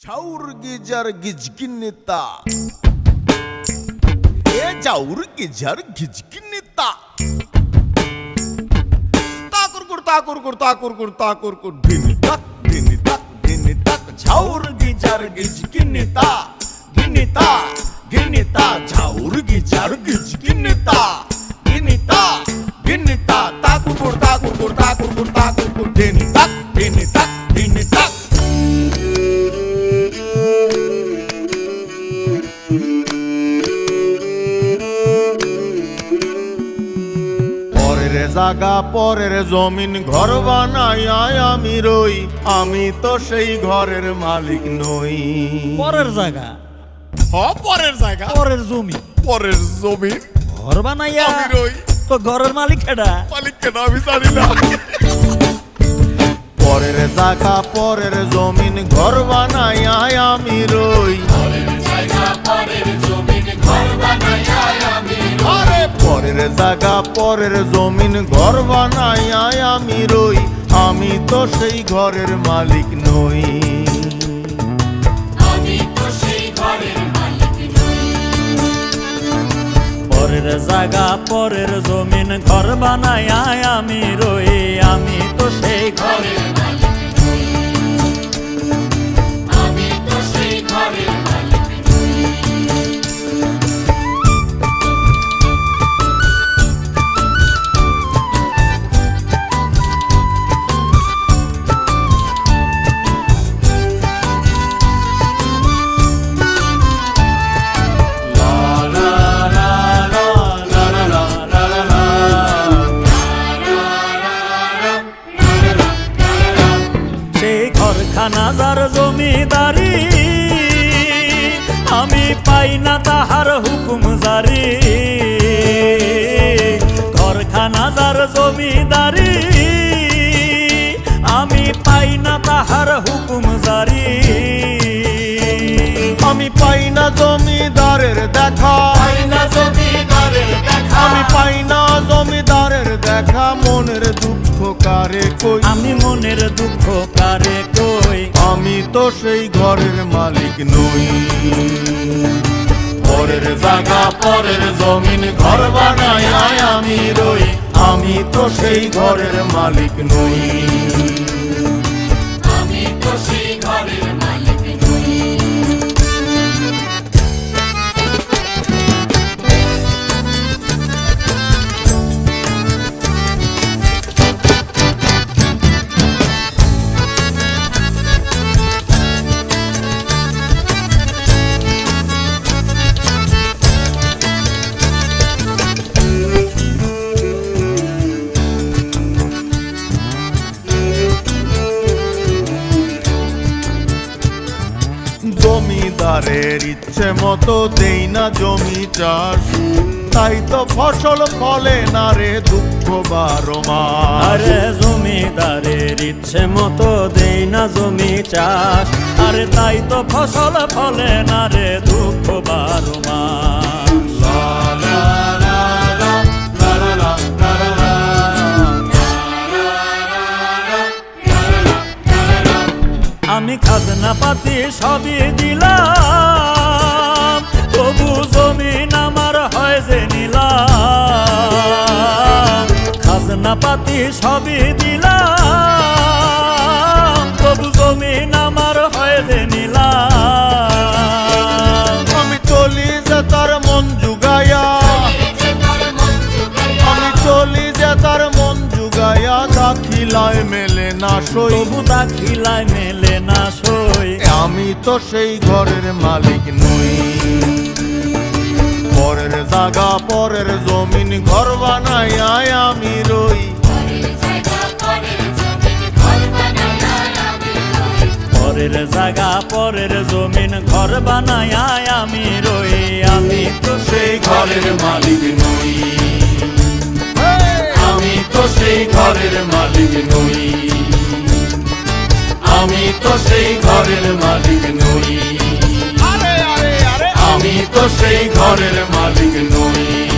ঝাউর geyser গিজগিনিতা এ ঝাউর geyser গিজগিনিতা তাকুর কুর তাকুর কুর তাকুর কুর তাকুর কুর দিনি তাক ঝাউর geyser গিজগিনিতা গিনিতা গিনিতা ঝাউর geyser গিজগিনিতা গিনিতা গিনিতা তাকুর কুর তাকুর কুর তাকুর কুর তাকুর কুর দিনি তাক পরের জায়গা পরের জমিন ঘর বানাই আমি রই, আমি তো সেই ঘরের মালিক নই। পরের জায়গা পরের জায়গা পরের জমি পরের জমিন ঘর বানাইয়া আমি রই, তো ঘরের মালিক কেডা? মালিক কেন আমি জানি না। পরের জায়গা পরের জমিন ঘর বানাই আমি রই, আরে পরের জায়গা পরের জমিন ঘর বানাই আমি রই, আমি তো সেই ঘরের মালিক নই। পরের জায়গা পরের জমিন ঘর বানাইয়া আমি রই, আমি তো সেই ঘরের খানাজার জমিদারি, আমি পাই না তাহার হুকুম জারি। ঘরখানাজার জমিদারি, আমি পাই না তাহার হুকুম জারি। আমি পাই না জমিদারের দেখা, আমি পাই না জমিদারের দেখা, মনের দুঃখ কারে কই, আমি মনের দুঃখ কারে কই, আমি তো সেই ঘরের মালিক নই। পরের জায়গা পরের জমিন ঘর বানাই আমি রই, আমি তো সেই ঘরের মালিক নই। আমি তো সেই ঘরের মালিক নই। জমিদারের ইচ্ছে মতো দেই না জমি চাষ, তাই তো ফসল ফলে না রে দুঃখ 12 মাস। আরে জমিদারের ইচ্ছে মতো দেই না জমি চাষ, আরে তাই তো ফসল ফলে না রে দুঃখ 12 মাস। আমি খাজনা পাতি সবই দিলাম, তবু জমিন আমার হয় যে নিলাম। খাজনা পাতি সবই দিলাম, তবু জমিন আমার হয় যে নিলাম। আমি চলি যে তার মন জুগাইয়া, আমি চলি যে তার মন জুগাইয়া, দাখিলায় মেলে না সই, তবু দাখিলায় মেলে না সই, আমি তো সেই ঘরের মালিক নই। পরের জায়গা পরের জমিন ঘর বানাই আমি রই, পরের জায়গা পরের জমিন ঘর বানাইয়া আমি রই, আমি তো সেই ঘরের মালিক নই। আমি তো সেই ঘরের মালিক নই, আমি তো সেই ঘরের মালিক নই, আমি তো সেই ঘরের মালিক নই।